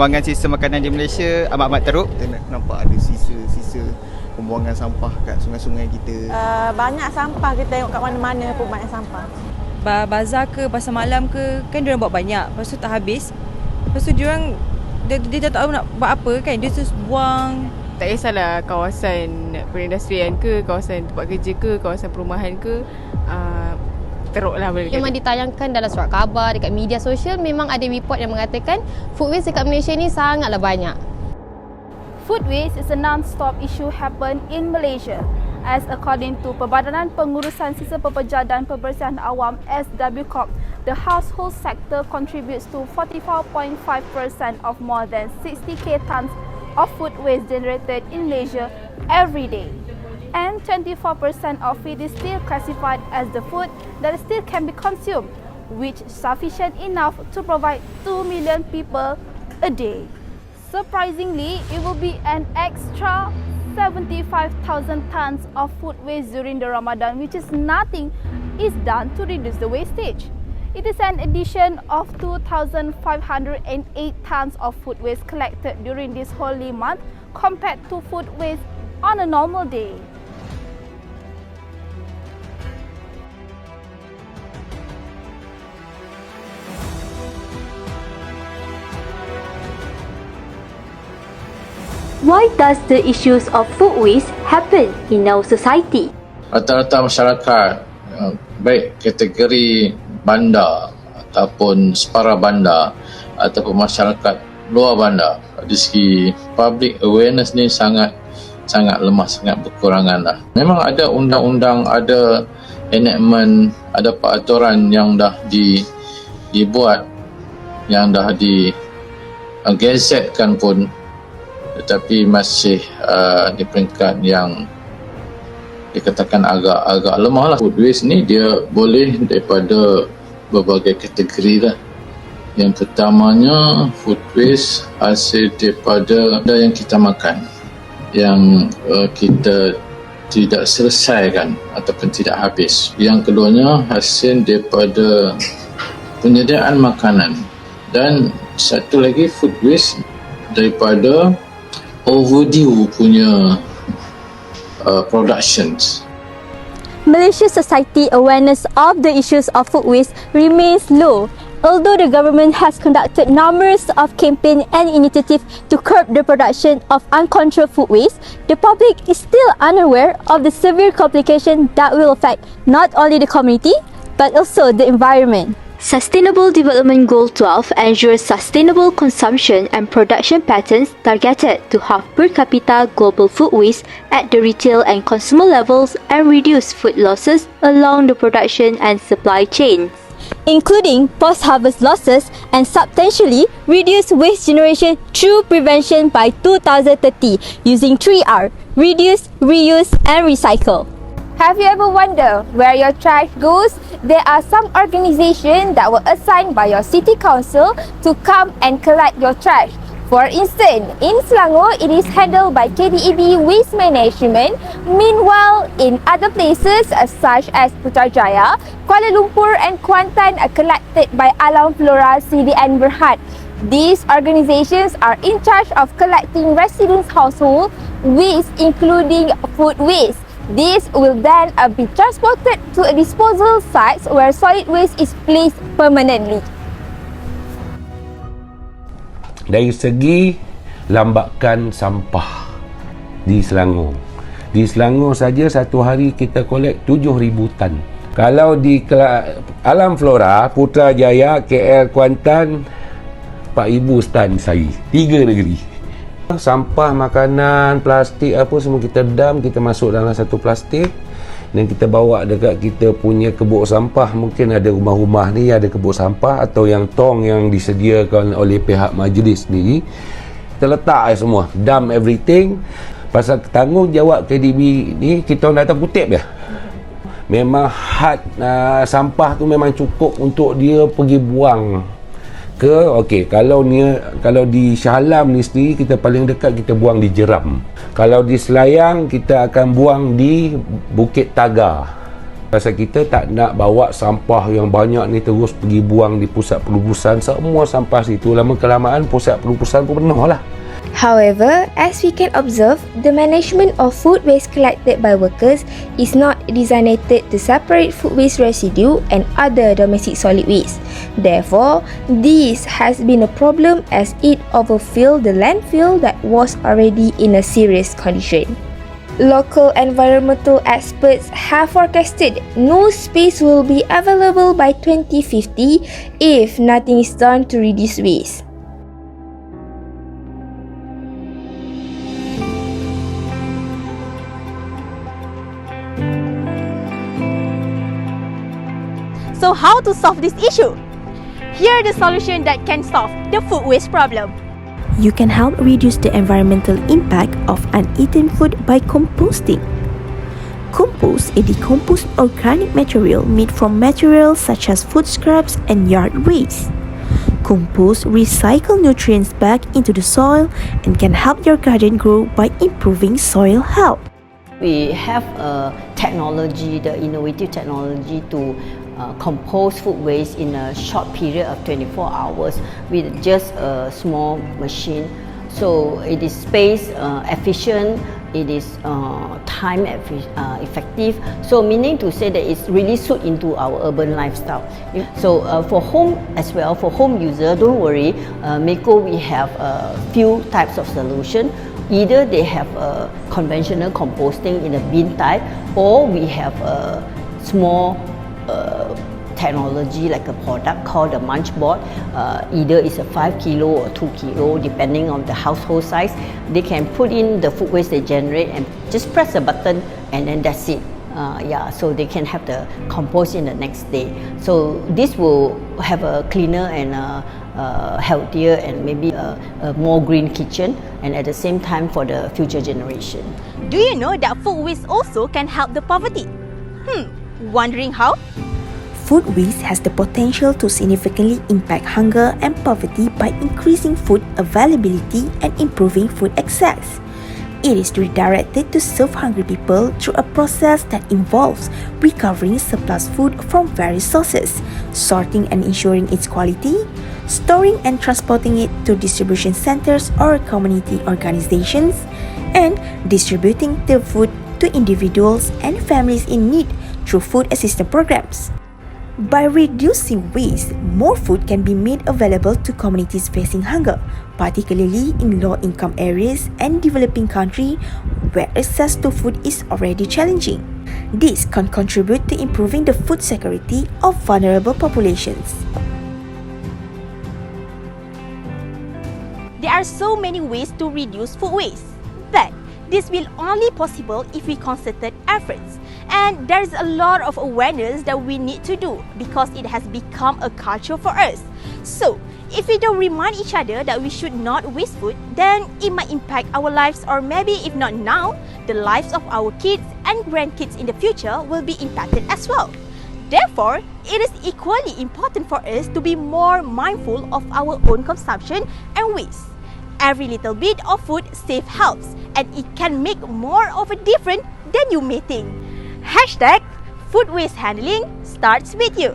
pembuangan sisa makanan di Malaysia amat-amat teruk. Kita nampak ada sisa-sisa pembuangan sampah kat sungai-sungai kita. Banyak sampah, kita tengok kat mana-mana pun banyak sampah. Bazar ke, pasar malam ke, kan diorang buat banyak. Lepas tu tak habis. Lepas tu diorang, dia tak tahu nak buat apa kan. Dia terus buang. Tak kisahlah kawasan perindustrian ke, kawasan tempat kerja ke, kawasan perumahan ke, teruk lah boleh Memang ditayangkan dalam surat khabar, dekat media sosial, memang ada report yang mengatakan food waste dekat Malaysia ni sangatlah banyak. Food waste is a non-stop issue happen in Malaysia. As according to Perbadanan Pengurusan Sisa Pepejal dan Pembersihan Awam (Ybrs.Prof.Dr.Mohd), the household sector contributes to 44.5% of more than 60k tons of food waste generated in Malaysia every day. And 24% of it is still classified as the food that still can be consumed, which is sufficient enough to provide 2 million people a day. Surprisingly, it will be an extra 75,000 tons of food waste during the Ramadan, which is nothing is done to reduce the wastage. It is an addition of 2,508 tons of food waste collected during this holy month compared to food waste on a normal day. Why does the issues of food waste happen in our society? Rata-rata masyarakat, baik kategori bandar ataupun separa bandar ataupun masyarakat luar bandar, dari segi public awareness ni sangat lemah, sangat berkurangan lah. Memang ada undang-undang, ada enactment, ada peraturan yang dah dibuat, yang dah digazetkan pun, tetapi masih di peringkat yang dikatakan agak lemah lah. Food waste ni dia boleh daripada berbagai kategori lah. Yang pertamanya, food waste hasil daripada benda yang kita makan, yang kita tidak selesaikan ataupun tidak habis. Yang keduanya, hasil daripada penyediaan makanan. Dan satu lagi, food waste daripada overdue punya productions. Malaysia society awareness of the issues of food waste remains low. Although the government has conducted numerous of campaign and initiatives to curb the production of uncontrolled food waste, the public is still unaware of the severe complications that will affect not only the community but also the environment. Sustainable Development Goal 12 ensures sustainable consumption and production patterns targeted to halve per capita global food waste at the retail and consumer levels and reduce food losses along the production and supply chain, including post-harvest losses, and substantially reduce waste generation through prevention by 2030 using 3R: reduce, reuse and recycle. Have you ever wondered where your trash goes? There are some organizations that were assigned by your city council to come and collect your trash. For instance, in Selangor, it is handled by KDEB Waste Management. Meanwhile, in other places such as Putrajaya, Kuala Lumpur and Kuantan are collected by Alam Flora CDN Berhad. These organizations are in charge of collecting residents' household waste, including food waste. This will then be transported to a disposal site where solid waste is placed permanently. Dari segi lambakan sampah di Selangor. Di Selangor saja satu hari kita kolek 7,000 tan. Kalau di Alam Flora, Putrajaya, KL, Kuantan, 4,000 tan sehari. 3 negeri. Sampah, makanan, plastik apa semua kita dam, kita masuk dalam satu plastik dan kita bawa dekat kita punya kebuk sampah. Mungkin ada rumah-rumah ni ada kebuk sampah atau yang tong yang disediakan oleh pihak majlis sendiri. Kita letak semua, dump everything. Pasal tanggungjawab KDB ni kita nak datang kutip dia. Memang had sampah tu memang cukup untuk dia pergi buang ke, okey, kalau di Shah Alam ni sendiri kita paling dekat kita buang di Jeram. Kalau di Selayang kita akan buang di Bukit Tagar. Pasal kita tak nak bawa sampah yang banyak ni terus pergi buang di pusat pelubusan. Semua sampah situ lama-kelamaan pusat pelubusan pun penuh lah. However, as we can observe, the management of food waste collected by workers is not designated to separate food waste residue and other domestic solid waste. Therefore, this has been a problem as it overfilled the landfill that was already in a serious condition. Local environmental experts have forecasted no space will be available by 2050 if nothing is done to reduce waste. So how to solve this issue? Here are the solution that can solve the food waste problem. You can help reduce the environmental impact of uneaten food by composting. Compost is decomposed organic material made from materials such as food scraps and yard waste. Compost recycle nutrients back into the soil and can help your garden grow by improving soil health. We have a technology, the innovative technology to compost food waste in a short period of 24 hours with just a small machine. So it is space efficient, it is time effective. So meaning to say that it's really suit into our urban lifestyle. So for home as well, for home user, don't worry, MAEKO we have a few types of solution. Either they have a conventional composting in a bin type, or we have a small technology like a product called the munch board. Either it's a 5 kilo or 2 kilo depending on the household size. They can put in the food waste they generate and just press a button and then that's it. So they can have the compost in the next day. So this will have a cleaner and healthier and maybe a more green kitchen, and at the same time for the future generation. Do you know that food waste also can help the poverty? Wondering how? Food waste has the potential to significantly impact hunger and poverty by increasing food availability and improving food access. It is redirected to serve hungry people through a process that involves recovering surplus food from various sources, sorting and ensuring its quality, storing and transporting it to distribution centers or community organizations, and distributing the food to individuals and families in need through food assistance programs. By reducing waste, more food can be made available to communities facing hunger, particularly in low-income areas and developing countries where access to food is already challenging. This can contribute to improving the food security of vulnerable populations. There are so many ways to reduce food waste, but this will only possible if we concerted efforts. And there is a lot of awareness that we need to do because it has become a culture for us. So, if we don't remind each other that we should not waste food, then it might impact our lives, or maybe if not now, the lives of our kids and grandkids in the future will be impacted as well. Therefore, it is equally important for us to be more mindful of our own consumption and waste. Every little bit of food safe helps, and it can make more of a difference than you may think. #Food waste handling starts with you.